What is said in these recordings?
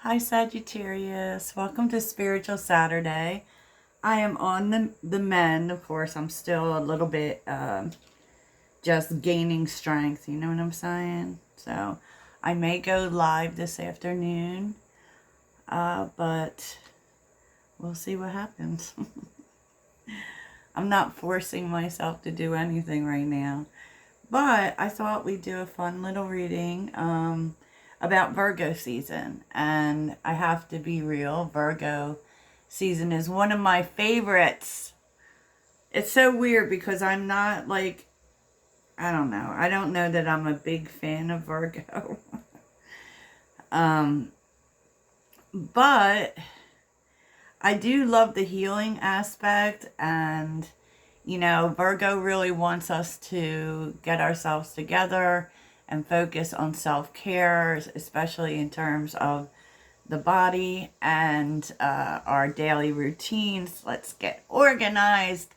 Hi Sagittarius, welcome to Spiritual Saturday. I am on the mend, of course. I'm still a little bit just gaining strength, you know what I'm saying? So I may go live this afternoon, but we'll see what happens. I'm not forcing myself to do anything right now, but I thought we'd do a fun little reading about Virgo season. And I have to be real, Virgo season is one of my favorites. It's so weird because I'm not like, I don't know. I don't know that I'm a big fan of Virgo. But I do love the healing aspect, and Virgo really wants us to get ourselves together and focus on self-care, especially in terms of the body and our daily routines. Let's get organized.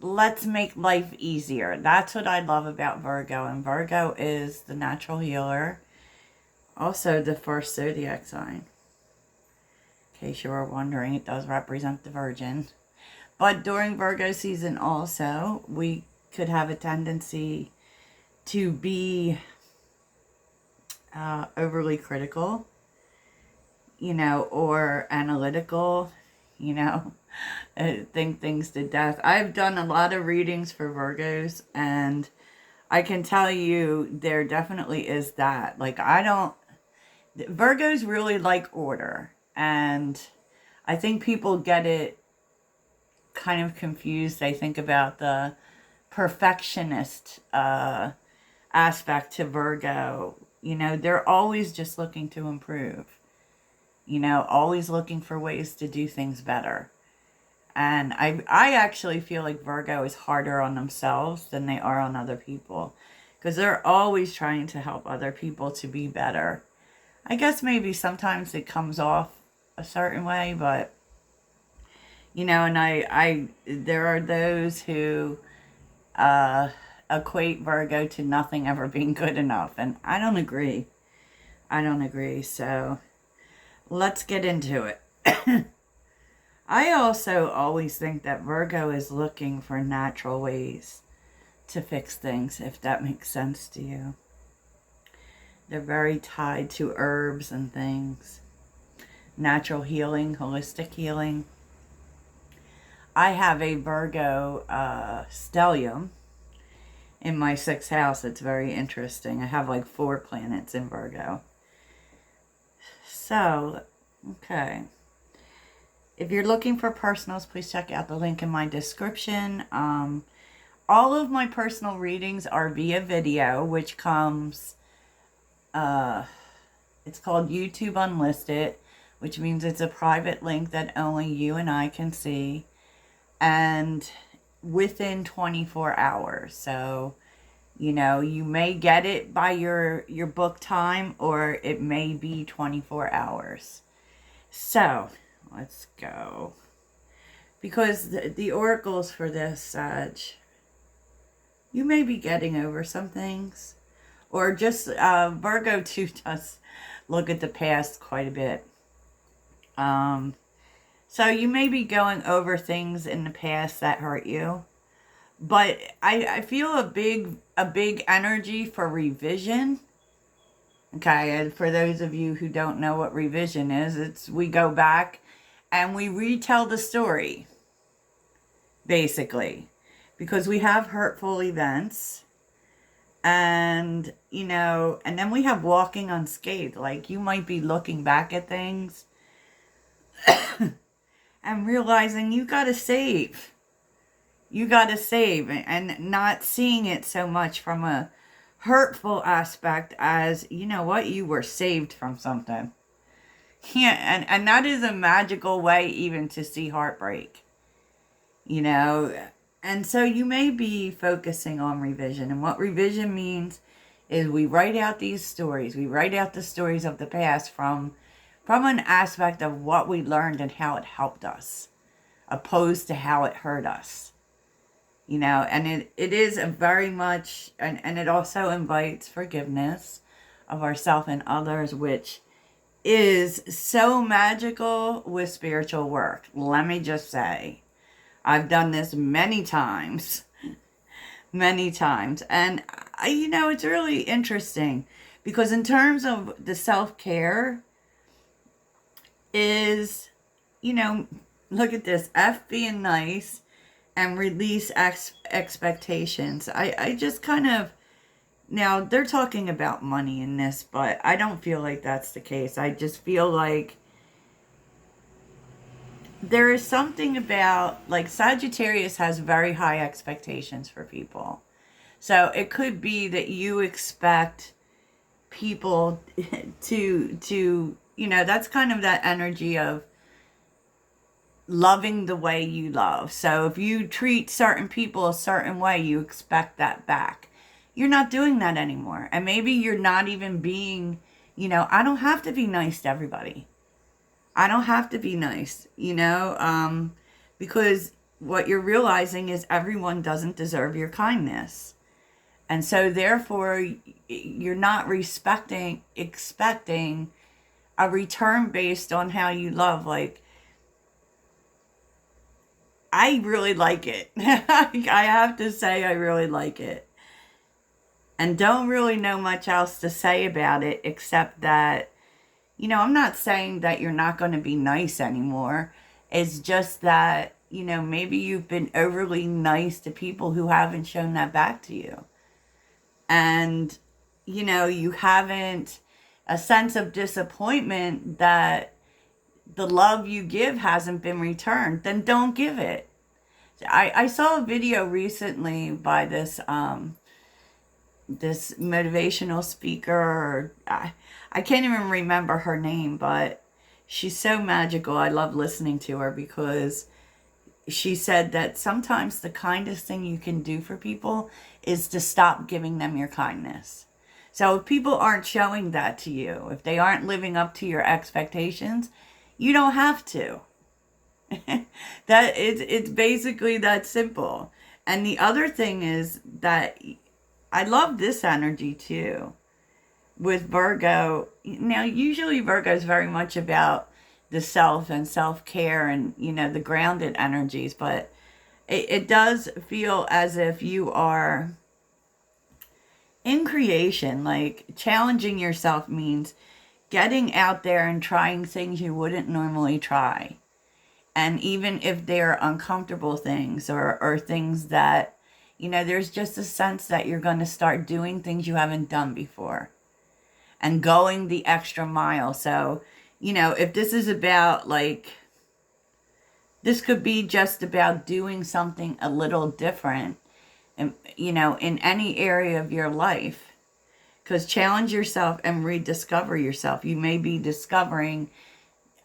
Let's make life easier. That's what I love about Virgo. And Virgo is the natural healer. Also the first zodiac sign. In case you were wondering, it does represent the Virgin. But during Virgo season also, we could have a tendency to be overly critical, or analytical, think things to death. I've done a lot of readings for Virgos, and I can tell you there definitely is that. Virgos really like order, and I think people get it kind of confused. They think about the perfectionist aspect to Virgo. They're always just looking to improve. Always looking for ways to do things better. And I actually feel like Virgo is harder on themselves than they are on other people, because they're always trying to help other people to be better. I guess maybe sometimes it comes off a certain way, but and I there are those who equate Virgo to nothing ever being good enough, and I don't agree. So let's get into it. I also always think that Virgo is looking for natural ways to fix things, if that makes sense to you. They're very tied to herbs and things. Natural healing, holistic healing. I have a Virgo stellium in my 6th house. It's very interesting. I have like 4 planets in Virgo. So, okay. If you're looking for personals, please check out the link in my description. All of my personal readings are via video, which comes, it's called YouTube Unlisted, which means it's a private link that only you and I can see, and within 24 hours. So, you may get it by your book time, or it may be 24 hours. So, let's go. Because the oracles for this, Sag, you may be getting over some things. Or just, Virgo too does look at the past quite a bit. So you may be going over things in the past that hurt you. But I feel a big energy for revision. Okay, and for those of you who don't know what revision is, we go back and we retell the story, basically, because we have hurtful events, and and then we have walking unscathed. Like, you might be looking back at things and realizing you gotta save, and not seeing it so much from a hurtful aspect as, you were saved from something. Yeah, and that is a magical way even to see heartbreak, and so you may be focusing on revision. And what revision means is we write out these stories. We write out the stories of the past from an aspect of what we learned and how it helped us, opposed to how it hurt us. And it is a very much, and it also invites forgiveness of ourselves and others, which is so magical with spiritual work. Let me just say, I've done this many times, many times. And, it's really interesting because in terms of the self-care is, look at this, F being nice and release expectations. I just kind of, now they're talking about money in this, but I don't feel like that's the case. I just feel like there is something about, like, Sagittarius has very high expectations for people. So it could be that you expect people to that's kind of that energy of loving the way you love. So if you treat certain people a certain way, you expect that back. You're not doing that anymore. And maybe you're not even being, I don't have to be nice to everybody. I don't have to be nice, because what you're realizing is everyone doesn't deserve your kindness. And so therefore, you're not expecting a return based on how you love. Like, I really like it. I have to say, I really like it. And don't really know much else to say about it except that, I'm not saying that you're not going to be nice anymore. It's just that, maybe you've been overly nice to people who haven't shown that back to you. And, you haven't, a sense of disappointment that the love you give hasn't been returned, then don't give it. I saw a video recently by this motivational speaker, or I can't even remember her name, but she's so magical. I love listening to her because she said that sometimes the kindest thing you can do for people is to stop giving them your kindness. So if people aren't showing that to you, if they aren't living up to your expectations, you don't have to. It's basically that simple. And the other thing is that I love this energy too with Virgo. Now, usually Virgo is very much about the self and self-care and, the grounded energies, but it does feel as if you are in creation. Like, challenging yourself means getting out there and trying things you wouldn't normally try. And even if they're uncomfortable things or things that, there's just a sense that you're going to start doing things you haven't done before and going the extra mile. So, if this is about, like, this could be just about doing something a little different, and, in any area of your life. Because challenge yourself and rediscover yourself. You may be discovering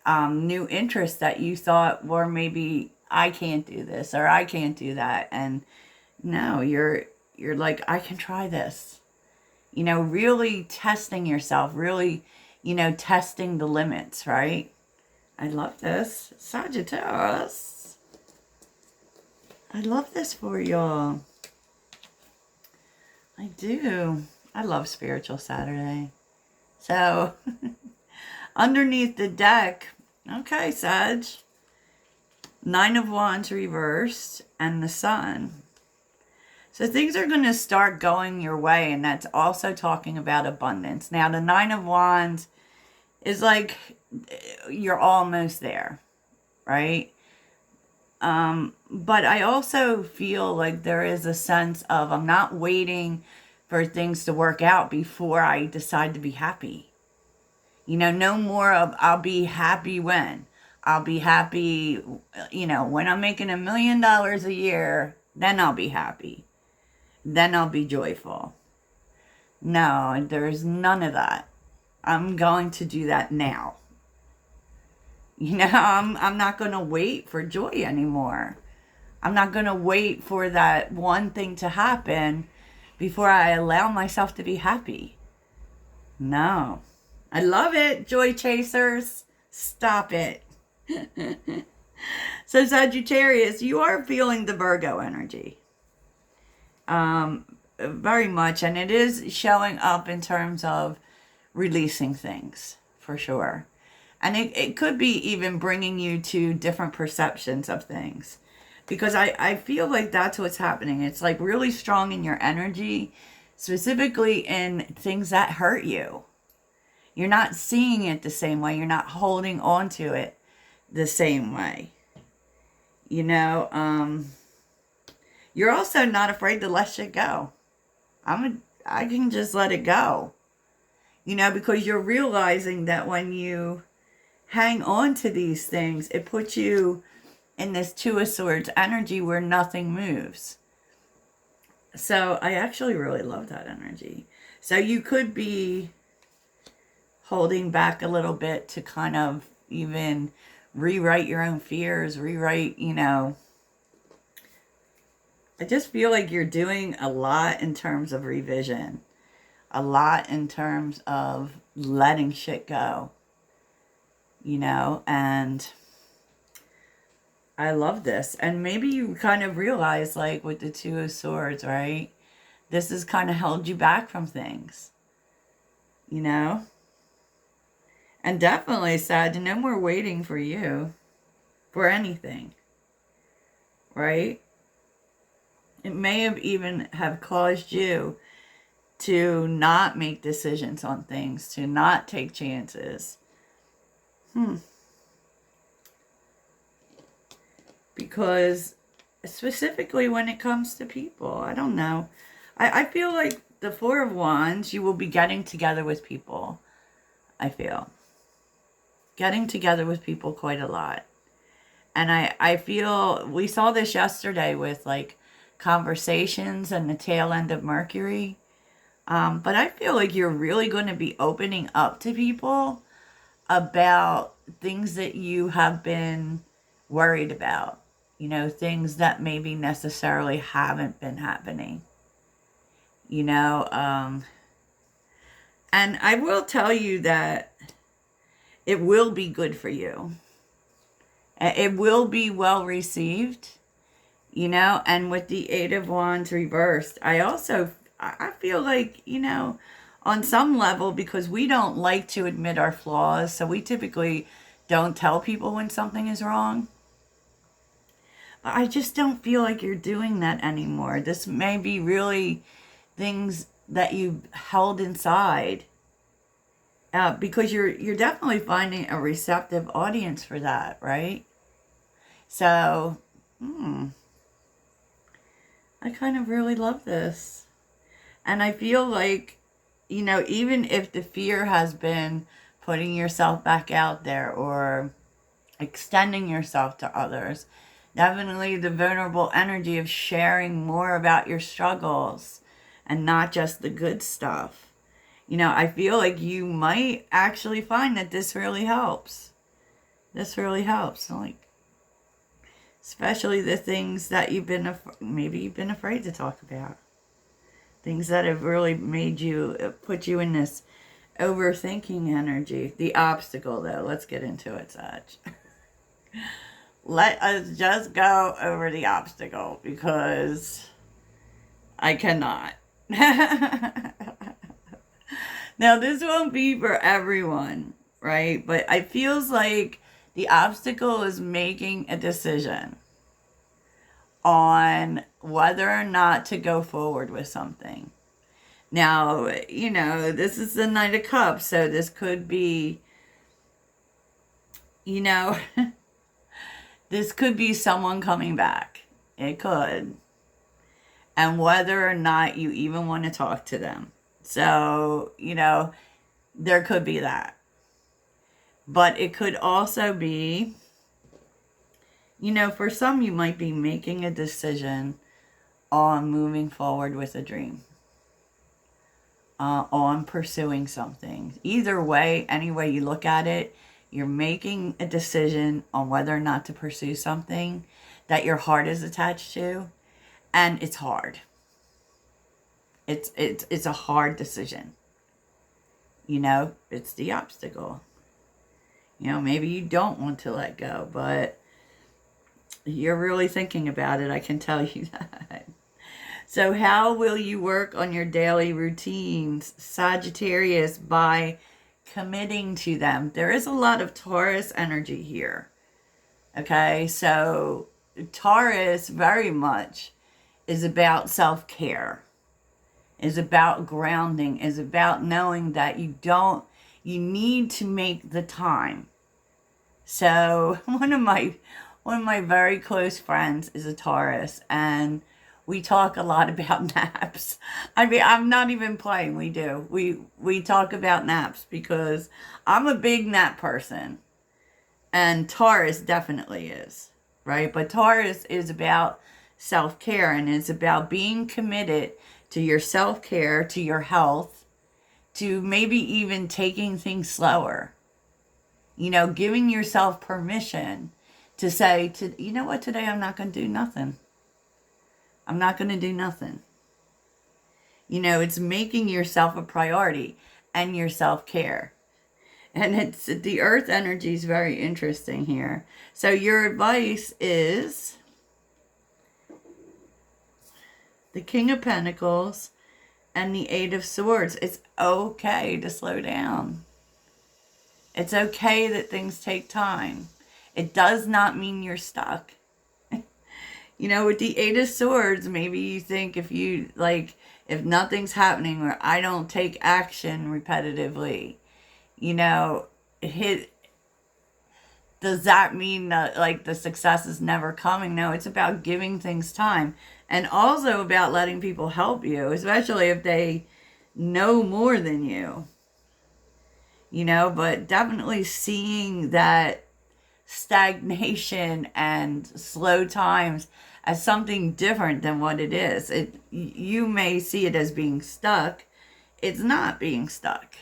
new interests that you thought were maybe, I can't do this or I can't do that. And no, you're like, I can try this. Really testing yourself, really, testing the limits, right? I love this. Sagittarius. I love this for y'all. I do. I love Spiritual Saturday. So, underneath the deck, okay, Sag, 9 of Wands reversed and the Sun. So things are going to start going your way, and that's also talking about abundance. Now, the 9 of Wands is like you're almost there, right? But I also feel like there is a sense of I'm not waiting for things to work out before I decide to be happy. No more of I'll be happy when. I'll be happy, when I'm making $1 million a year, then I'll be happy. Then I'll be joyful. No, there's none of that. I'm going to do that now. I'm not going to wait for joy anymore. I'm not going to wait for that one thing to happen before I allow myself to be happy. No. I love it, joy chasers. Stop it. So Sagittarius, you are feeling the Virgo energy. Very much. And it is showing up in terms of releasing things for sure. And it could be even bringing you to different perceptions of things. Because I feel like that's what's happening. It's like really strong in your energy, specifically in things that hurt you. You're not seeing it the same way. You're not holding on to it the same way. You know, you're also not afraid to let shit go. I can just let it go. You know, because you're realizing that when you hang on to these things, it puts you in this Two of Swords energy where nothing moves. So I actually really love that energy. So you could be holding back a little bit to kind of even rewrite your own fears, rewrite, you know. I just feel like you're doing a lot in terms of revision. A lot in terms of letting shit go. You know, and I love this. And maybe you kind of realize, like, with the Two of Swords, right? This has kind of held you back from things. You know? And definitely, Sag, no more waiting for you for anything. Right? It may have even have caused you to not make decisions on things, to not take chances. Because specifically when it comes to people, I don't know. I feel like the Four of Wands, you will be getting together with people. I feel. Getting together with people quite a lot. And I feel, we saw this yesterday with like conversations and the tail end of Mercury. But I feel like you're really going to be opening up to people about things that you have been worried about. You know, things that maybe necessarily haven't been happening. You know, and I will tell you that it will be good for you. It will be well received, you know, and with the Eight of Wands reversed, I feel like, you know, on some level, because we don't like to admit our flaws, so we typically don't tell people when something is wrong. But I just don't feel like you're doing that anymore. This may be really things that you held inside. Because you're definitely finding a receptive audience for that, right? So, I kind of really love this. And I feel like, you know, even if the fear has been putting yourself back out there or extending yourself to others, definitely the vulnerable energy of sharing more about your struggles and not just the good stuff. You know, I feel like you might actually find that this really helps. This really helps. Like, especially the things that maybe you've been afraid to talk about. Things that have really made you, put you in this overthinking energy. The obstacle, though. Let's get into it, Sag. Let us just go over the obstacle because I cannot. Now, this won't be for everyone, right? But it feels like the obstacle is making a decision on whether or not to go forward with something. Now, you know, this is the Knight of Cups, so this could be, you know, this could be someone coming back. It could. And whether or not you even want to talk to them. So, you know, there could be that. But it could also be, you know, for some you might be making a decision on moving forward with a dream. On pursuing something. Either way, any way you look at it, you're making a decision on whether or not to pursue something that your heart is attached to. And it's hard. It's a hard decision. You know, it's the obstacle. You know, maybe you don't want to let go, but you're really thinking about it, I can tell you that. So how will you work on your daily routines, Sagittarius, by committing to them. There is a lot of Taurus energy here. Okay, so Taurus very much is about self-care, is about grounding, is about knowing that you need to make the time. So one of my very close friends is a Taurus, and we talk a lot about naps. I mean, I'm not even playing. We do. We talk about naps because I'm a big nap person, and Taurus definitely is, right? But Taurus is about self-care, and it's about being committed to your self-care, to your health, to maybe even taking things slower. You know, giving yourself permission to say, you know what, today I'm not going to do nothing. I'm not going to do nothing. You know, it's making yourself a priority and your self-care. And the earth energy is very interesting here. So your advice is the King of Pentacles and the Eight of Swords. It's okay to slow down. It's okay that things take time. It does not mean you're stuck. You know, with the Eight of Swords, maybe you think if nothing's happening or I don't take action repetitively, you know, does that mean that like the success is never coming? No, it's about giving things time, and also about letting people help you, especially if they know more than you. You know, but definitely seeing that stagnation and slow times as something different than what it is. You may see it as being stuck. It's not being stuck.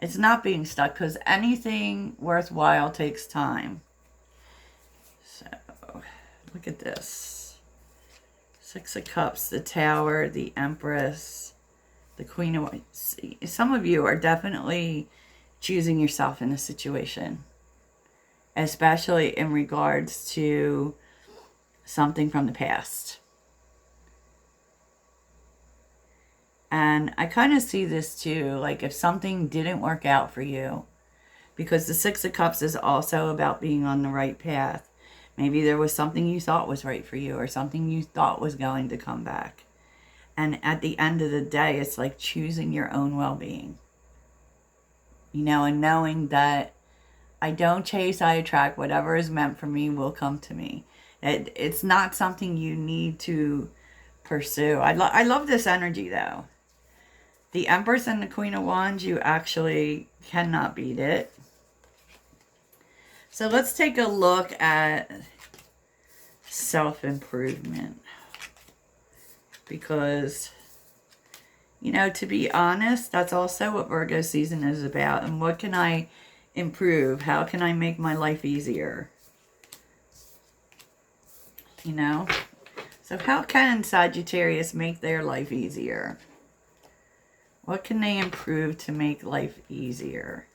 It's not being stuck, because anything worthwhile takes time. So, look at this. Six of Cups, the Tower, the Empress, the Queen of Wands. Some of you are definitely choosing yourself in a situation, especially in regards to something from the past. And I kind of see this too, like if something didn't work out for you, because the Six of Cups is also about being on the right path. Maybe there was something you thought was right for you, or something you thought was going to come back. And at the end of the day, it's like choosing your own well-being. You know, and knowing that I don't chase, I attract. Whatever is meant for me will come to me. It's not something you need to pursue. I love this energy, though. The Empress and the Queen of Wands, you actually cannot beat it. So let's take a look at self-improvement. Because, you know, to be honest, that's also what Virgo season is about. And what can I improve? How can I make my life easier? You know? So how can Sagittarius make their life easier? What can they improve to make life easier?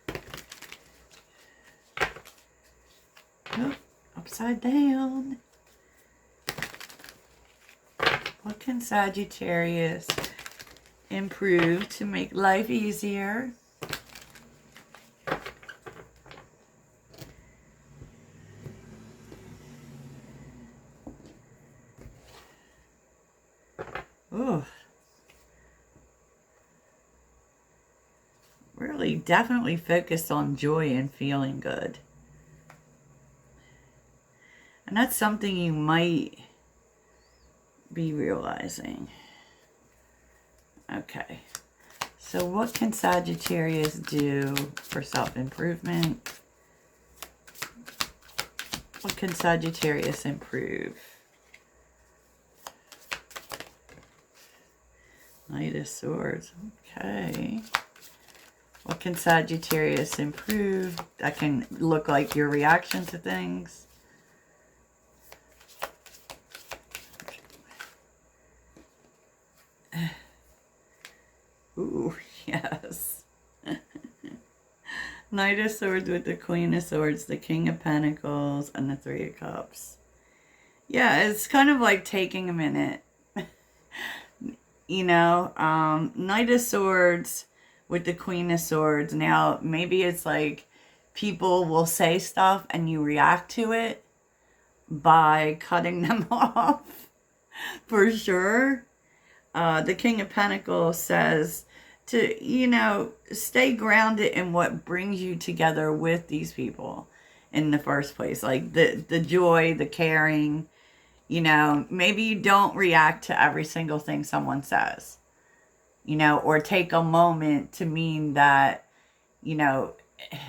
Oh, upside down. What can Sagittarius improve to make life easier? Oh, really definitely focused on joy and feeling good. And that's something you might be realizing. Okay. So what can Sagittarius do for self-improvement? What can Sagittarius improve? Knight of Swords. Okay. What can Sagittarius improve? That can look like your reaction to things. Ooh, yes. Knight of Swords with the Queen of Swords, the King of Pentacles, and the Three of Cups. Yeah, it's kind of like taking a minute. You know, Knight of Swords with the Queen of Swords. Now, maybe it's like people will say stuff and you react to it by cutting them off, for sure. The King of Pentacles says to, stay grounded in what brings you together with these people in the first place. Like the joy, the caring, maybe you don't react to every single thing someone says, or take a moment to mean that,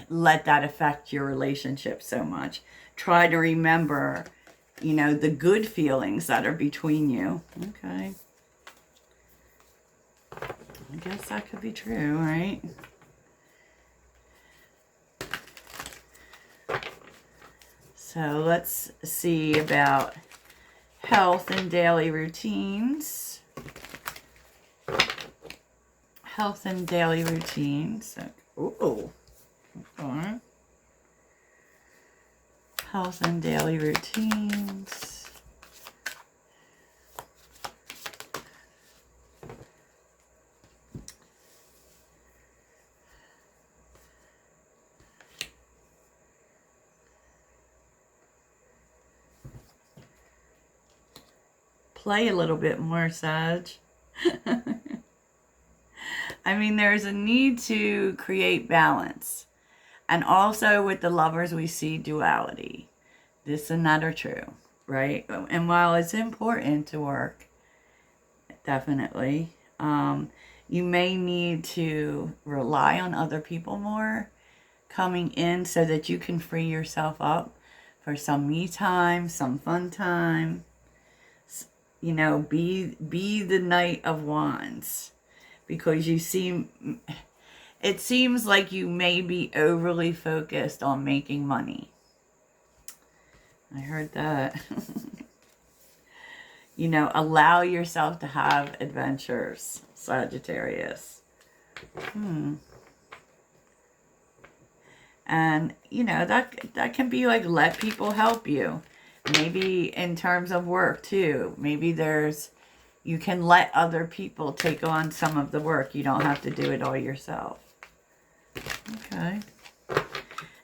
let that affect your relationship so much. Try to remember, the good feelings that are between you. Okay. I guess that could be true, right? So let's see about health and daily routines. Health and daily routines. Ooh. Okay. Health and daily routines. Play a little bit more, Sag. I mean, there's a need to create balance. And also with the Lovers, we see duality. This and that are true, right? And while it's important to work, definitely, you may need to rely on other people more coming in so that you can free yourself up for some me time, some fun time. Be the Knight of Wands, because it seems like you may be overly focused on making money. I heard that. Allow yourself to have adventures, Sagittarius. And, that can be like, let people help you. Maybe in terms of work too. Maybe you can let other people take on some of the work. You don't have to do it all yourself. Okay.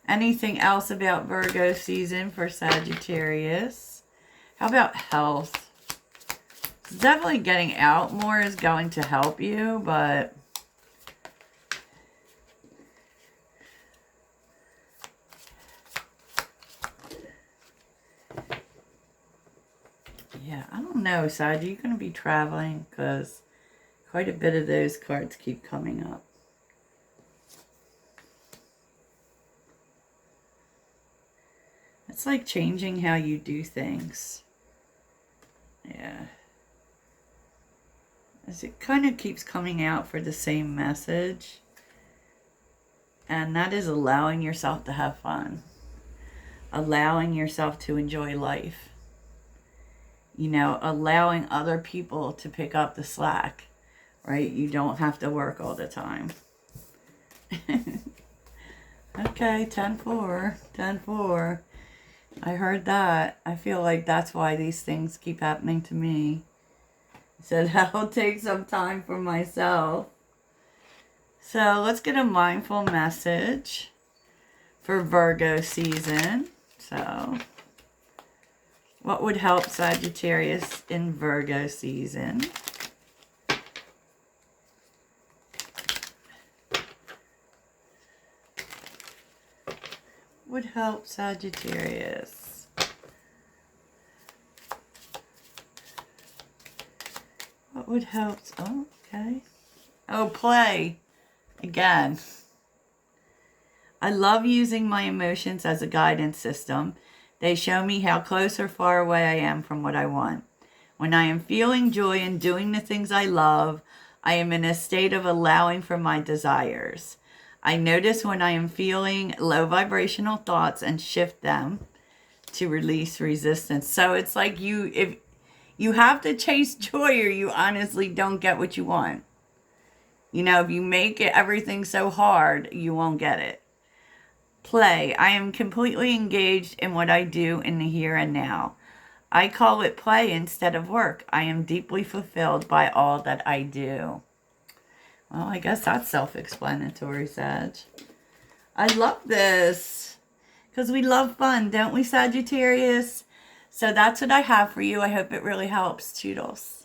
Anything else about Virgo season for Sagittarius? How about health? Definitely getting out more is going to help you, but yeah, I don't know, Sag. You're going to be traveling because quite a bit of those cards keep coming up. It's like changing how you do things. Yeah. As it kind of keeps coming out for the same message. And that is allowing yourself to have fun. Allowing yourself to enjoy life. Allowing other people to pick up the slack, right? You don't have to work all the time. Okay, 10-4, 10-4. I heard that. I feel like that's why these things keep happening to me. I said, I'll take some time for myself. So let's get a mindful message for Virgo season. So what would help Sagittarius in Virgo season? Would help Sagittarius? What would help? Oh, okay. Oh, play. Again. I love using my emotions as a guidance system. They show me how close or far away I am from what I want. When I am feeling joy and doing the things I love, I am in a state of allowing for my desires. I notice when I am feeling low vibrational thoughts and shift them to release resistance. So it's like if you have to chase joy or you honestly don't get what you want. If you make everything so hard, you won't get it. Play. I am completely engaged in what I do in the here and now. I call it play instead of work. I am deeply fulfilled by all that I do. Well, I guess that's self-explanatory, Sag. I love this. Because we love fun, don't we, Sagittarius? So that's what I have for you. I hope it really helps. Toodles.